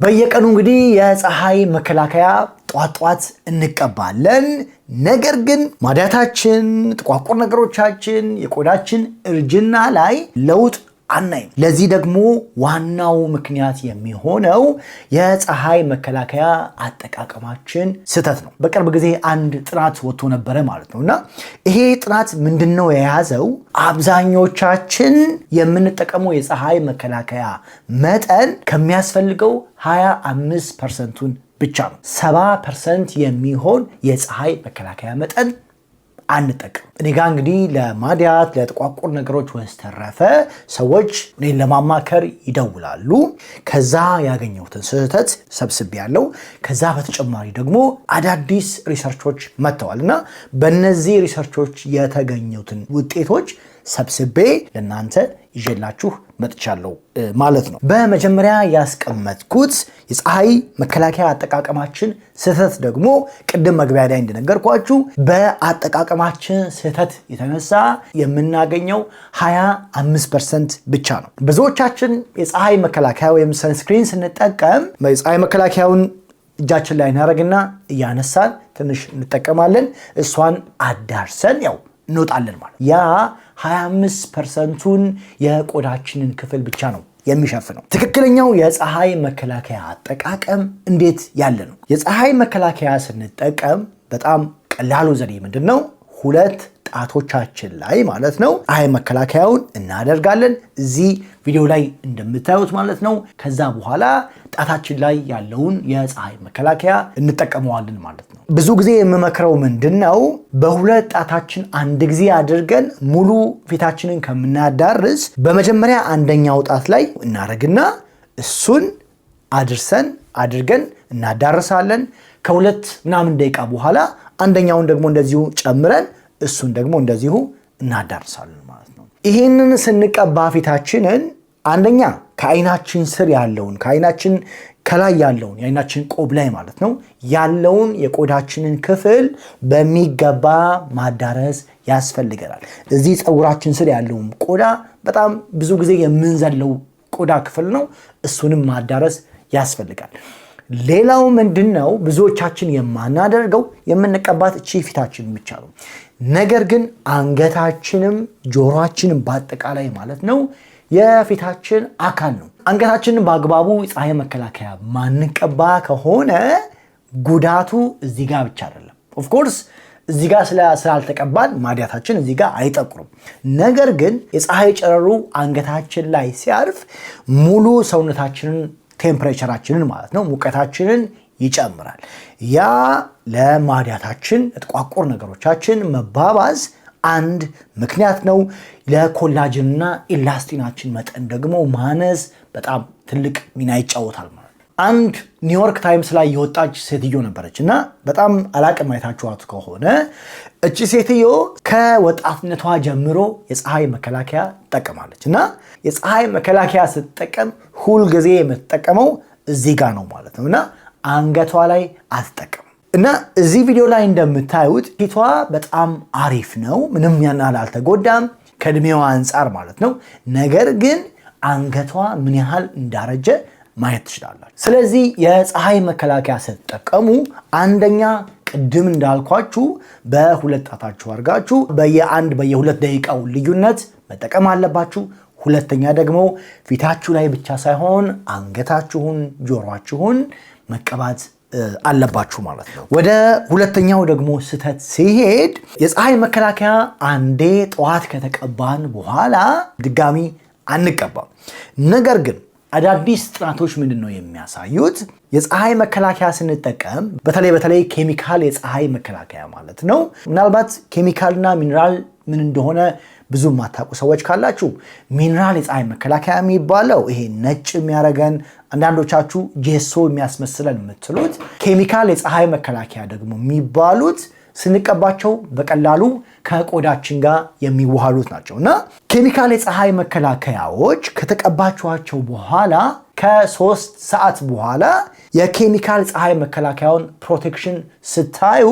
በየቀኑ እንግዲህ የፀሐይ መከላከያ ጧት እንቀባለን። ነገር ግን ማዲያታችን፣ ጥቋቁር ነገሮቻችን፣ የቆዳችን እርጅና ላይ ለውጥ አናይም። ለዚህ ደግሞ ዋናው ምክንያት የሚሆነው የፀሐይ መከላከያ አጠቃቀማችን ስህተት ነው። በቅርብ ጊዜ አንድ ጥናት ወጥቶ ነበረ ማለት ነውና ይሄ ጥናት ምንድነው የያዘው? አብዛኞቻችን የምንጠቀመው የፀሐይ መከላከያ መጠን ከሚያስፈልገው 25%ን ብቻ ነው። 70% የሚሆን የፀሐይ መከላከያ መጠን አንጠቅም። እኔ ጋር እንግዲህ ለማዲያት ለጥቋቁር ነገሮች ወስተረፈ ሰዎች እኔን ለማማከር ይደውላሉ። ከዛ ያገኘሁትን ስህተት ሰብስቤ ያለው ከዛ በተጨማሪ ደግሞ አዳዲስ ሪሰርቾች መጥተዋልና በእነዚህ ሪሰርቾች የተገኙትን ውጤቶች ሰብስቤ ለእናንተ ይዤላችሁ መጥቻለሁ ማለት ነው። በመጀመሪያ ያስቀመጥኩት የፀሐይ መከላከያ አጠቃቀማችን ስህተት ደግሞ ቅድም መግቢያ ላይ እንደነገርኳችሁ በአጠቃቀማችን ስህተት የተነሳ የምናገኘው 25% ብቻ ነው። ብዙዎቻችን የፀሐይ መከላከያ ወይም ሰንስክሪን ስንጠቀም የፀሐይ መከላከያውን እጃችን ላይ እናደርግና እያነሳን ትንሽ እንጠቀማለን። እሷን አዳርሰን እንወጣለን ማለት ያ 25%ን የቆዳችንን ክፍል ብቻ ነው የሚሸፍነው። ትክክለኛው የፀሐይ መከላከያ አጠቃቀም እንዴት ያለ ነው? የፀሐይ መከላከያ ስንጠቀም በጣም ቀላሉ ዘዴ ምንድነው? ሁለት ጣቶቻችን ላይ ማለት ነው ፀሐይ መከላከያውን እናደርጋለን እዚህ ቪዲዮ ላይ እንደምታዩት ማለት ነው። ከዛ በኋላ ጣታችን ላይ ያለውን የፀሐይ መከላከያ እንጠቀመዋለን ማለት ነው። ብዙ ጊዜ የምመክረው ምንድነው? በሁለት ጣታችን አንድ ጊዜ አድርገን ሙሉ ፊታችንን ከምናዳርስ በመጀመሪያ አንደኛው ጣት ላይ እናደርግና እሱን አድርገን እናዳርሳለን። ከሁለት ምናምን ደቂቃ በኋላ አንደኛውን ደግሞ እንደዚሁ ጨምረን እሱን ደግሞ እንደዚሁ እናዳርሳለን ማለት ነው። ይሄንን ስንቀባ ፊታችንን አንደኛ ከአይናችን ስር ያለውን ከአይናችን ከላይ ያለውን የአይናችን ቆብ ላይ ማለት ነው ያለውን የቆዳችንን ክፍል በሚገባ ማዳረስ ያስፈልገናል። እዚህ ፀጉራችን ስር ያለውን ቆዳ በጣም ብዙ ጊዜ የምንዘለው ቆዳ ክፍል ነው። እሱንም ማዳረስ ያስፈልጋል። ሌላው ምንድነው? ብዙዎቻችን የማናደርገው የምንቀባት እቺ ፊታችን ብቻ ነው። ነገር ግን አንገታችንም ጆሮአችንም በአጠቃላይ ማለት ነው የፊታችን አካል ነው። አንገታችንን በአግባቡ ፀሐይ መከላከያ ማንቀባ ከሆነ ጉዳቱ እዚህ ጋር ብቻ አይደለም። ኦፍ ኮርስ እዚህ ጋር ስላልተቀባን ማዲያታችን እዚህ ጋር አይጠቁርም። ነገር ግን የፀሐይ ጨረሩ አንገታችን ላይ ሲያርፍ ሙሉ ሰውነታችንን ቴምፕሬቸራችንን ማለት ነው ሙቀታችንን ይጨምራል። ያ ለማዲያታችን ለጥቋቁር ነገሮቻችን መባባዝ አንድ ምክንያት ነው። ለኮላጅንና ኢላስቲናችን መጠን ደግሞ ማነስ በጣም ትልቅ ሚና ይጫወታል ማለት ነው። አንድ ኒውዮርክ ታይምስ ላይ የወጣች ሴትዮ ነበረችና በጣም አላቅም አይታችኋት ከሆነ እቺ ሴትዮ ከወጣትነቷ ጀምሮ የፀሐይ መከላከያ ትጠቀማለች እና የፀሐይ መከላከያ ስትጠቀም ሁል ጊዜ የምትጠቀመው እዚህ ጋር ነው ማለት ነውና አንገቷ ላይ አትጠቀም እና እዚህ ቪዲዮ ላይ እንደምታዩት ፊቷ በጣም አሪፍ ነው። ምንም ያናል አልተጎዳም ከእድሜዋ አንፃር ማለት ነው። ነገር ግን አንገቷ ምን ያህል እንዳረጀ ማየት ትችላላችሁ። ስለዚህ የፀሐይ መከላከያ ስትጠቀሙ አንደኛ ቅድም እንዳልኳችሁ በሁለት ጣታችሁ አድርጋችሁ በየሁለት ደቂቃው ልዩነት መጠቀም አለባችሁ። ሁለተኛ ደግሞ ፊታችሁ ላይ ብቻ ሳይሆን አንገታችሁን፣ ጆሮአችሁን መቀባት አለባችሁ ማለት ነው። ወደ ሁለተኛው ደግሞ ስህተት ሲሄድ የፀሐይ መከላከያ አንዴ ጠዋት ከተቀባን በኋላ ድጋሚ አንቀባም። ነገር ግን አዳዲስ ጥናቶች ምንድነው የሚያሳዩት? የፀሐይ መከላከያ ስንጠቀም በተለይ ኬሚካል የፀሐይ መከላከያ ማለት ነው። ምናልባት ኬሚካልና ሚነራል ምን እንደሆነ ብዙ ማታውቁ ሰዎች ካላችሁ ሚነራል የፀሐይ መከላከያ የሚባለው ይሄ ነጭ የሚያረገን አንዳንዶቻችሁ ጄሶ የሚያስመስለን የምትሉት ኬሚካል የፀሐይ መከላከያ ደግሞ የሚባሉት ስንቀባቸው በቀላሉ ከቆዳችን ጋር የሚዋሃሉት ናቸውና ኬሚካል የፀሐይ መከላከያዎች ከተቀባችኋቸው በኋላ ከ3 ሰዓት በኋላ የኬሚካል ፀሐይ መከላከያውን ፕሮቴክሽን ስታዩ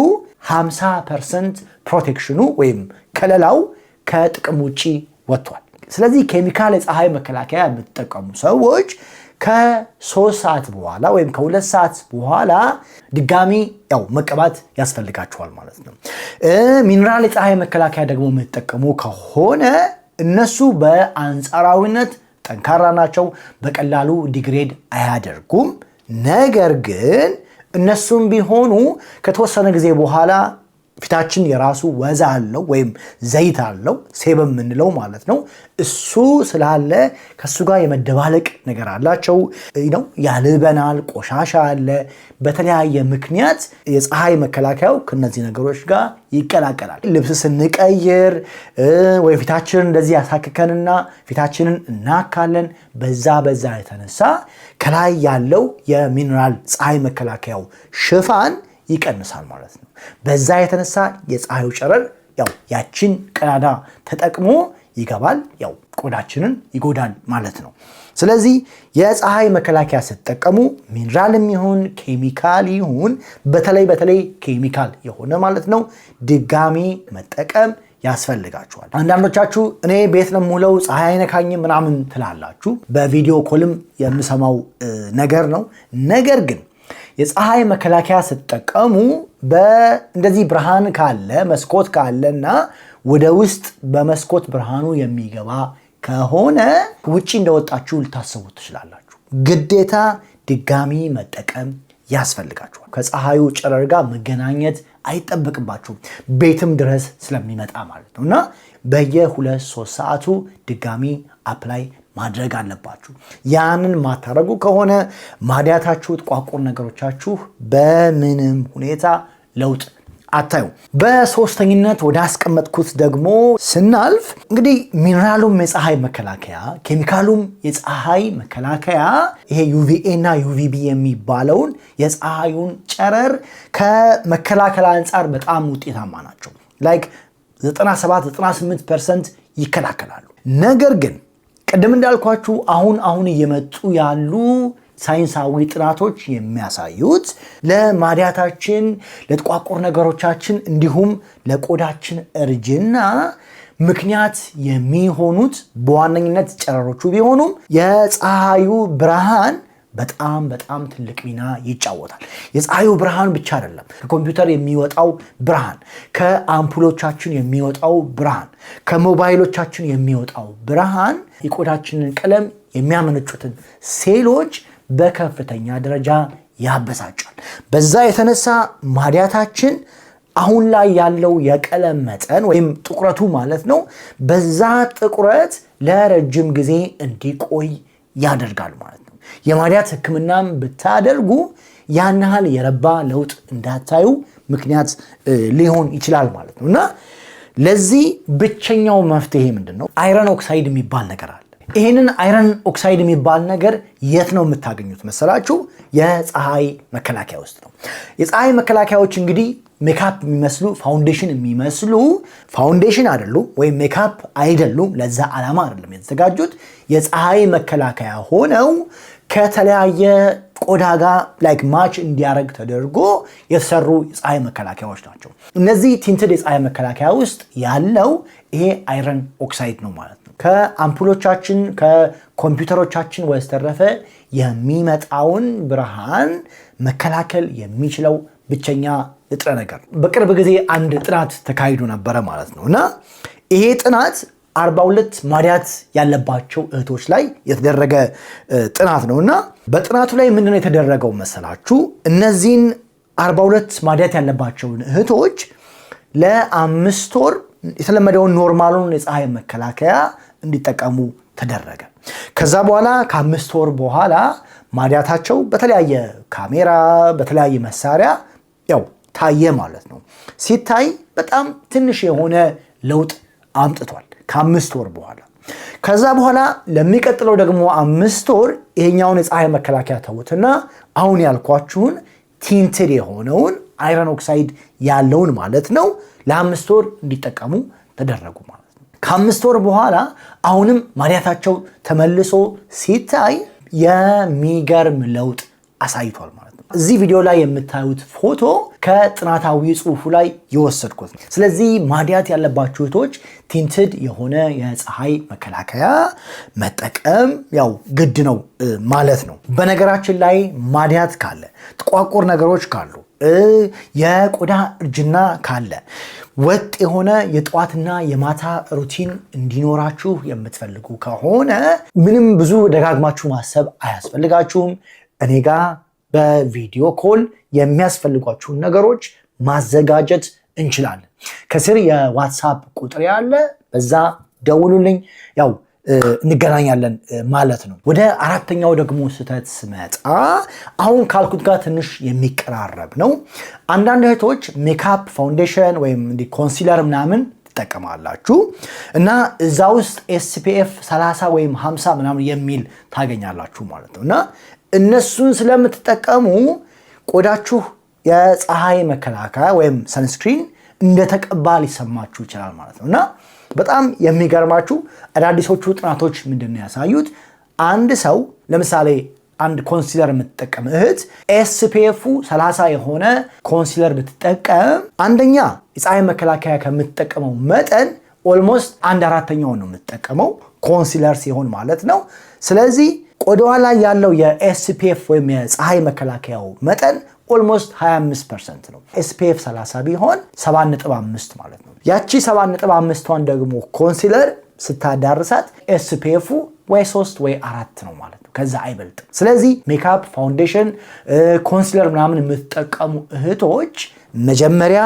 50% ፕሮቴክሽኑ ወይም ከለላው ከጥቅም ውጪ ወጥቷል። ስለዚህ ኬሚካል የፀሐይ መከላከያ የምትጠቀሙ ሰዎች ከ3 ሰዓት በኋላ ወይም ከ2 ሰዓት በኋላ ድጋሚ ያው መቀባት ያስፈልጋቸዋል ማለት ነው። ሚነራል የፀሐይ መከላከያ ደግሞ የምትጠቀሙ ከሆነ እነሱ በአንጻራዊነት ጠንካራ ናቸው፣ በቀላሉ ዲግሬድ አያደርጉም። ነገር ግን እነሱም ቢሆኑ ከተወሰነ ጊዜ በኋላ ፊታችን የራሱ ወዛ አለው ወይም ዘይት አለው ሴበም የምንለው ማለት ነው። እሱ ስላለ ከሱ ጋር የመደባለቅ ነገር አላቸው ነው፣ ያልበናል፣ ቆሻሻ አለ። በተለያየ ምክንያት የፀሐይ መከላከያው ከነዚህ ነገሮች ጋር ይቀላቀላል። ልብስ ስንቀይር ወይ ፊታችንን እንደዚህ ያሳክከንና ፊታችንን እናካለን። በዛ የተነሳ ከላይ ያለው የሚነራል ፀሐይ መከላከያው ሽፋን ይቀንሳል ማለት ነው። በዛ የተነሳ የፀሐዩ ጨረር ያው ያችን ቀዳዳ ተጠቅሞ ይገባል፣ ያው ቆዳችንን ይጎዳል ማለት ነው። ስለዚህ የፀሐይ መከላከያ ስትጠቀሙ ሚነራልም ይሁን ኬሚካል ይሁን በተለይ ኬሚካል የሆነ ማለት ነው ድጋሚ መጠቀም ያስፈልጋችኋል። አንዳንዶቻችሁ እኔ ቤት ነው የምውለው ፀሐይ አይነካኝም ምናምን ትላላችሁ። በቪዲዮ ኮልም የምሰማው ነገር ነው። ነገር ግን የፀሐይ መከላከያ ስትጠቀሙ እንደዚህ ብርሃን ካለ መስኮት ካለና ወደ ውስጥ በመስኮት ብርሃኑ የሚገባ ከሆነ ውጪ እንደወጣችሁ ልታስቡ ትችላላችሁ። ግዴታ ድጋሚ መጠቀም ያስፈልጋችኋል። ከፀሐዩ ጨረር ጋር መገናኘት አይጠበቅባችሁም፣ ቤትም ድረስ ስለሚመጣ ማለት ነው። እና በየ2-3 ሰዓቱ ድጋሚ አፕላይ ማድረግ አለባችሁ። ያንን ማታረጉ ከሆነ ማዲያታችሁ፣ ጥቋቁር ነገሮቻችሁ በምንም ሁኔታ ለውጥ አታዩ። በሶስተኝነት ወደ አስቀመጥኩት ደግሞ ስናልፍ እንግዲህ ሚነራሉም የፀሐይ መከላከያ ኬሚካሉም የፀሐይ መከላከያ ይሄ UVA እና UVB የሚባለውን የፀሐዩን ጨረር ከመከላከል አንጻር በጣም ውጤታማ ናቸው። ላይክ 97-98% ይከላከላሉ። ነገር ግን ቀደም እንዳልኳችሁ አሁን እየመጡ ያሉ ሳይንሳዊ ጥናቶች የሚያሳዩት ለማዲያታችን፣ ለጥቋቁር ነገሮቻችን እንዲሁም ለቆዳችን እርጅና ምክንያት የሚሆኑት በዋነኝነት ጨረሮቹ ቢሆኑም የፀሐዩ ብርሃን በጣም ትልቅ ሚና ይጫወታል። የፀሐዩ ብርሃን ብቻ አይደለም፣ ከኮምፒውተር የሚወጣው ብርሃን፣ ከአምፑሎቻችን የሚወጣው ብርሃን፣ ከሞባይሎቻችን የሚወጣው ብርሃን የቆዳችንን ቀለም የሚያመነጩትን ሴሎች በከፍተኛ ደረጃ ያበሳጫል። በዛ የተነሳ ማዲያታችን አሁን ላይ ያለው የቀለም መጠን ወይም ጥቁረቱ ማለት ነው፣ በዛ ጥቁረት ለረጅም ጊዜ እንዲቆይ ያደርጋል ማለት ነው። የማዲያት ህክምናም ብታደርጉ ያን ያህል የረባ ለውጥ እንዳታዩ ምክንያት ሊሆን ይችላል ማለት ነው። እና ለዚህ ብቸኛው መፍትሄ ምንድነው? አይረን ኦክሳይድ የሚባል ነገር አለ። ይሄንን አይረን ኦክሳይድ የሚባል ነገር የት ነው የምታገኙት መሰላችሁ? የፀሐይ መከላከያ ውስጥ ነው። የፀሐይ መከላከያዎች እንግዲህ ሜካፕ የሚመስሉ ፋውንዴሽን የሚመስሉ ፋውንዴሽን አይደሉም ወይም ሜካፕ አይደሉም። ለዛ ዓላማ አይደለም የተዘጋጁት። የፀሐይ መከላከያ ሆነው ከተለያየ ቆዳ ጋር ላይክ ማች እንዲያደርግ ተደርጎ የተሰሩ የፀሐይ መከላከያዎች ናቸው። እነዚህ ቲንትድ የፀሐይ መከላከያ ውስጥ ያለው ይሄ አይረን ኦክሳይድ ነው ማለት ነው። ከአምፑሎቻችን ከኮምፒውተሮቻችን ወስተረፈ የሚመጣውን ብርሃን መከላከል የሚችለው ብቸኛ ንጥረ ነገር። በቅርብ ጊዜ አንድ ጥናት ተካሂዶ ነበረ ማለት ነው። እና ይሄ ጥናት 42 ማዲያት ያለባቸው እህቶች ላይ የተደረገ ጥናት ነው። እና በጥናቱ ላይ ምንድነው የተደረገው መሰላችሁ? እነዚህን 42 ማዲያት ያለባቸውን እህቶች ለ5 ወር የተለመደውን ኖርማሉን የፀሐይ መከላከያ እንዲጠቀሙ ተደረገ። ከዛ በኋላ ከ5 ወር በኋላ ማዲያታቸው በተለያየ ካሜራ በተለያየ መሳሪያ ያው ታየ ማለት ነው። ሲታይ በጣም ትንሽ የሆነ ለውጥ አምጥቷል ከ5 ወር በኋላ። ከዛ በኋላ ለሚቀጥለው ደግሞ 5 ወር ይሄኛውን የፀሐይ መከላከያ ተውትና አሁን ያልኳችሁን ቲንትድ የሆነውን አይረን ኦክሳይድ ያለውን ማለት ነው ለ5 ወር እንዲጠቀሙ ተደረጉ ማለት ነው። ከ5 ወር በኋላ አሁንም ማዲያታቸው ተመልሶ ሲታይ የሚገርም ለውጥ አሳይቷል ማለት ነው። እዚህ ቪዲዮ ላይ የምታዩት ፎቶ ከጥናታዊ ጽሑፉ ላይ የወሰድኩት ነው። ስለዚህ ማዲያት ያለባችሁ እህቶች ቲንትድ የሆነ የፀሐይ መከላከያ መጠቀም ያው ግድ ነው ማለት ነው። በነገራችን ላይ ማዲያት ካለ፣ ጥቋቁር ነገሮች ካሉ፣ የቆዳ እርጅና ካለ ወጥ የሆነ የጠዋትና የማታ ሩቲን እንዲኖራችሁ የምትፈልጉ ከሆነ ምንም ብዙ ደጋግማችሁ ማሰብ አያስፈልጋችሁም። እኔ ጋር በቪዲዮ ኮል የሚያስፈልጓችሁን ነገሮች ማዘጋጀት እንችላለን። ከስር የዋትሳፕ ቁጥር ያለ፣ በዛ ደውሉልኝ፣ ያው እንገናኛለን ማለት ነው። ወደ አራተኛው ደግሞ ስህተት ስመጣ አሁን ካልኩት ጋር ትንሽ የሚቀራረብ ነው። አንዳንድ እህቶች ሜካፕ፣ ፋውንዴሽን ወይም ኮንሲለር ምናምን ትጠቀማላችሁ እና እዛ ውስጥ SPF 30 ወይም 50 ምናምን የሚል ታገኛላችሁ ማለት ነው። እና እነሱን ስለምትጠቀሙ ቆዳችሁ የፀሐይ መከላከያ ወይም ሰንስክሪን እንደተቀባ ሊሰማችሁ ይችላል ማለት ነው። እና በጣም የሚገርማችሁ አዳዲሶቹ ጥናቶች ምንድነው ያሳዩት? አንድ ሰው ለምሳሌ አንድ ኮንሲለር የምትጠቀም እህት SPF 30 የሆነ ኮንሲለር ብትጠቀም አንደኛ የፀሐይ መከላከያ ከምትጠቀመው መጠን ኦልሞስት 1/4 ነው የምትጠቀመው ኮንሲለር ሲሆን ማለት ነው። ስለዚህ ቆዳዋ ላይ ያለው የSPF ወይም የፀሐይ መከላከያው መጠን ኦልሞስት 25% ነው። SPF 30 ቢሆን 7.5 ማለት ነው። ያቺ 7.5ቷን ደግሞ ኮንሲለር ስታዳርሳት SPF ወይ 3 ወይ 4 ነው ማለት ነው። ከዛ አይበልጥም። ስለዚህ ሜካፕ፣ ፋውንዴሽን፣ ኮንሲለር ምናምን የምትጠቀሙ እህቶች መጀመሪያ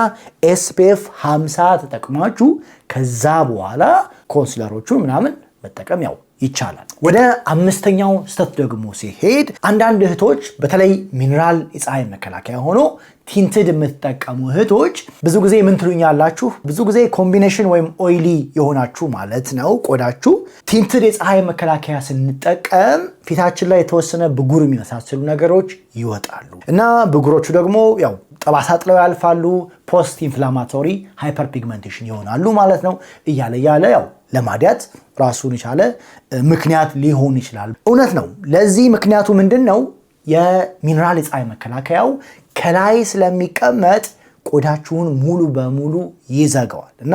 SPF 50 ተጠቅማችሁ ከዛ በኋላ ኮንሲለሮቹ ምናምን መጠቀም ያው ይቻላል። ወደ አምስተኛው ስህተት ደግሞ ሲሄድ አንዳንድ እህቶች በተለይ ሚነራል የፀሐይ መከላከያ ሆኖ ቲንትድ የምትጠቀሙ እህቶች ብዙ ጊዜ ምን ትሉኛላችሁ? ብዙ ጊዜ ኮምቢኔሽን ወይም ኦይሊ የሆናችሁ ማለት ነው ቆዳችሁ። ቲንትድ የፀሐይ መከላከያ ስንጠቀም ፊታችን ላይ የተወሰነ ብጉር የሚመሳሰሉ ነገሮች ይወጣሉ እና ብጉሮቹ ደግሞ ያው ጠባሳ ጥለው ያልፋሉ። ፖስት ኢንፍላማቶሪ ሃይፐር ፒግመንቴሽን ይሆናሉ ማለት ነው። እያለ ያው ለማዲያት ራሱን የቻለ ምክንያት ሊሆን ይችላል። እውነት ነው። ለዚህ ምክንያቱ ምንድነው? የሚነራል የፀሐይ መከላከያው ከላይ ስለሚቀመጥ ቆዳችሁን ሙሉ በሙሉ ይዘጋዋል እና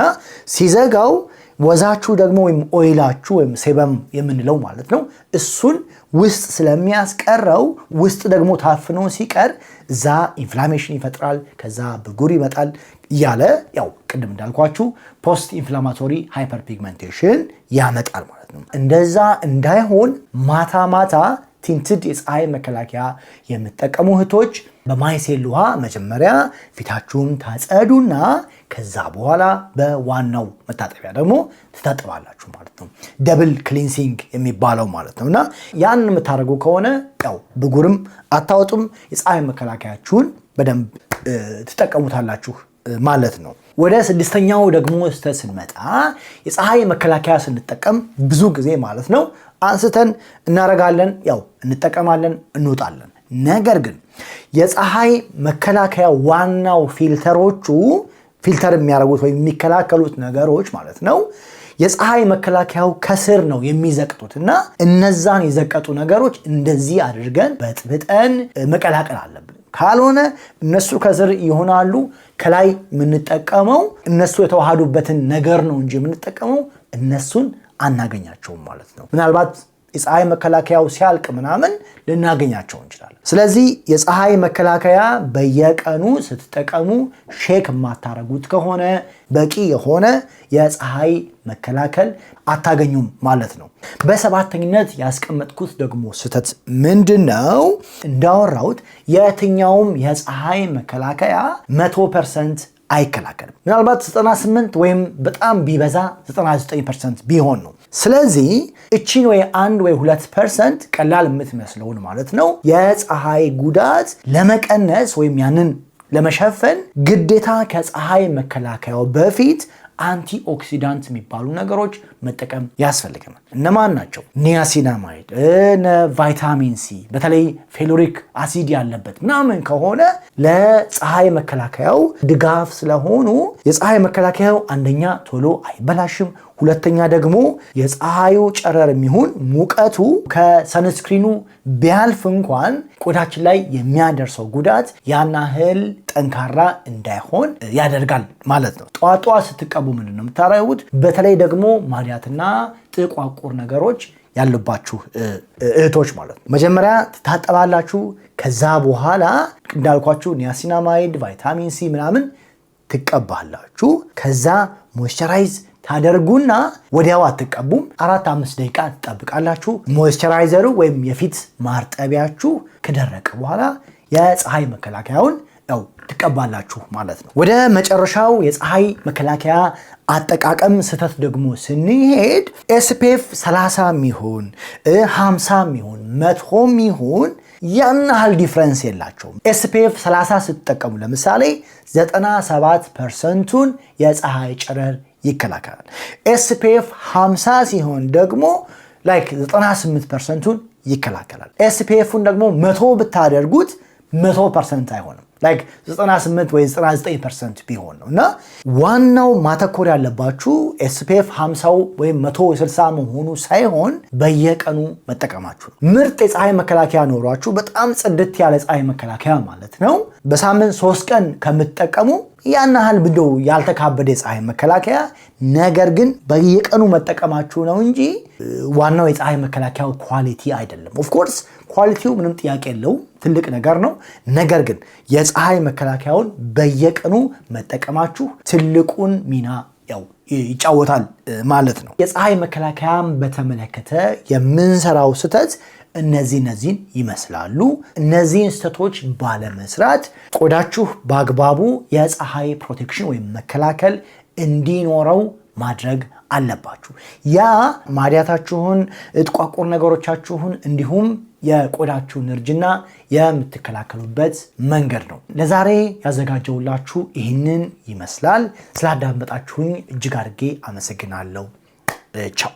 ሲዘጋው ወዛችሁ ደግሞ ወይም ኦይላችሁ ወይም ሴበም የምንለው ማለት ነው እሱን ውስጥ ስለሚያስቀረው ውስጥ ደግሞ ታፍኖ ሲቀር እዛ ኢንፍላሜሽን ይፈጥራል። ከዛ ብጉር ይመጣል እያለ ያው ቅድም እንዳልኳችሁ ፖስት ኢንፍላማቶሪ ሃይፐር ፒግመንቴሽን ያመጣል ማለት ነው። እንደዛ እንዳይሆን ማታ ቲንትድ የፀሐይ መከላከያ የምትጠቀሙ እህቶች በማይሴል ውሃ መጀመሪያ ፊታችሁን ታጸዱና ከዛ በኋላ በዋናው መታጠቢያ ደግሞ ትታጠባላችሁ ማለት ነው። ደብል ክሊንሲንግ የሚባለው ማለት ነው። እና ያን የምታደርጉ ከሆነ ያው ብጉርም አታወጡም፣ የፀሐይ መከላከያችሁን በደንብ ትጠቀሙታላችሁ ማለት ነው። ወደ ስድስተኛው ደግሞ ስንመጣ የፀሐይ መከላከያ ስንጠቀም ብዙ ጊዜ ማለት ነው አንስተን እናረጋለን፣ ያው እንጠቀማለን፣ እንወጣለን። ነገር ግን የፀሐይ መከላከያ ዋናው ፊልተር የሚያደርጉት ወይም የሚከላከሉት ነገሮች ማለት ነው የፀሐይ መከላከያው ከስር ነው የሚዘቅጡት እና እነዛን የዘቀጡ ነገሮች እንደዚህ አድርገን በጥብጠን መቀላቀል አለብን። ካልሆነ እነሱ ከስር ይሆናሉ። ከላይ የምንጠቀመው እነሱ የተዋሃዱበትን ነገር ነው እንጂ የምንጠቀመው እነሱን አናገኛቸውም ማለት ነው። ምናልባት የፀሐይ መከላከያው ሲያልቅ ምናምን ልናገኛቸው እንችላለን። ስለዚህ የፀሐይ መከላከያ በየቀኑ ስትጠቀሙ ሼክ የማታረጉት ከሆነ በቂ የሆነ የፀሐይ መከላከል አታገኙም ማለት ነው። በሰባተኝነት ያስቀመጥኩት ደግሞ ስህተት ምንድነው? እንዳወራሁት የትኛውም የፀሐይ መከላከያ 100% አይከላከልም። ምናልባት 98 ወይም በጣም ቢበዛ 99% ቢሆን ነው። ስለዚህ እቺን ወይ 1 ወይ 2% ቀላል የምትመስለውን ማለት ነው የፀሐይ ጉዳት ለመቀነስ ወይም ያንን ለመሸፈን ግዴታ ከፀሐይ መከላከያው በፊት አንቲኦክሲዳንት የሚባሉ ነገሮች መጠቀም ያስፈልገናል። እነማን ናቸው? ኒያሲናማይድ፣ ቫይታሚን ሲ በተለይ ፌሎሪክ አሲድ ያለበት ምናምን ከሆነ ለፀሐይ መከላከያው ድጋፍ ስለሆኑ የፀሐይ መከላከያው አንደኛ ቶሎ አይበላሽም፣ ሁለተኛ ደግሞ የፀሐዩ ጨረር የሚሆን ሙቀቱ ከሰንስክሪኑ ቢያልፍ እንኳን ቆዳችን ላይ የሚያደርሰው ጉዳት ያን ያህል ጠንካራ እንዳይሆን ያደርጋል ማለት ነው። ጧጧ ስትቀቡ ምንድነው የምታረጉት? በተለይ ደግሞ ማዲያትና ጥቋቁር ነገሮች ያሉባችሁ እህቶች ማለት ነው መጀመሪያ ትታጠባላችሁ። ከዛ በኋላ እንዳልኳችሁ ኒያሲናማይድ፣ ቫይታሚን ሲ ምናምን ትቀባላችሁ። ከዛ ሞይስቸራይዝ ታደርጉና ወዲያው አትቀቡም። 4-5 ደቂቃ ትጠብቃላችሁ። ሞይስቸራይዘሩ ወይም የፊት ማርጠቢያችሁ ከደረቀ በኋላ የፀሐይ መከላከያውን ትቀባላችሁ ማለት ነው። ወደ መጨረሻው የፀሐይ መከላከያ አጠቃቀም ስህተት ደግሞ ስንሄድ SPF 30 ሚሆን 50 ሚሆን 100 ሚሆን ያን ያህል ዲፍረንስ የላቸውም። SPF 30 ስትጠቀሙ ለምሳሌ 97%ን የፀሐይ ጨረር ይከላከላል። SPF 50 ሲሆን ደግሞ 98%ን ይከላከላል። SPFን ደግሞ 100 ብታደርጉት 100% አይሆንም። 98 ወይ 99% ቢሆን ነው እና ዋናው ማተኮር ያለባችሁ SPF 50 ወይ 160 መሆኑ ሳይሆን በየቀኑ መጠቀማችሁ ነው። ምርጥ የፀሐይ መከላከያ ኖሯችሁ በጣም ጽድት ያለ ፀሐይ መከላከያ ማለት ነው በሳምንት 3 ቀን ከምትጠቀሙ ያን ያህል ብለው ያልተካበደ የፀሐይ መከላከያ ነገር ግን በየቀኑ መጠቀማችሁ ነው እንጂ ዋናው የፀሐይ መከላከያው ኳሊቲ አይደለም። ኦፍ ኮርስ ኳሊቲው ምንም ጥያቄ የለው ትልቅ ነገር ነው። ነገር ግን የፀሐይ መከላከያውን በየቀኑ መጠቀማችሁ ትልቁን ሚና ይጫወታል ማለት ነው። የፀሐይ መከላከያን በተመለከተ የምንሰራው ስህተት እነዚህን ይመስላሉ። እነዚህን ስህተቶች ባለመስራት ቆዳችሁ በአግባቡ የፀሐይ ፕሮቴክሽን ወይም መከላከል እንዲኖረው ማድረግ አለባችሁ። ያ ማዲያታችሁን ጥቋቁር ነገሮቻችሁን እንዲሁም የቆዳችሁን እርጅና የምትከላከሉበት መንገድ ነው። ለዛሬ ያዘጋጀውላችሁ ይህንን ይመስላል። ስላዳመጣችሁኝ እጅግ አድርጌ አመሰግናለሁ። ቻው።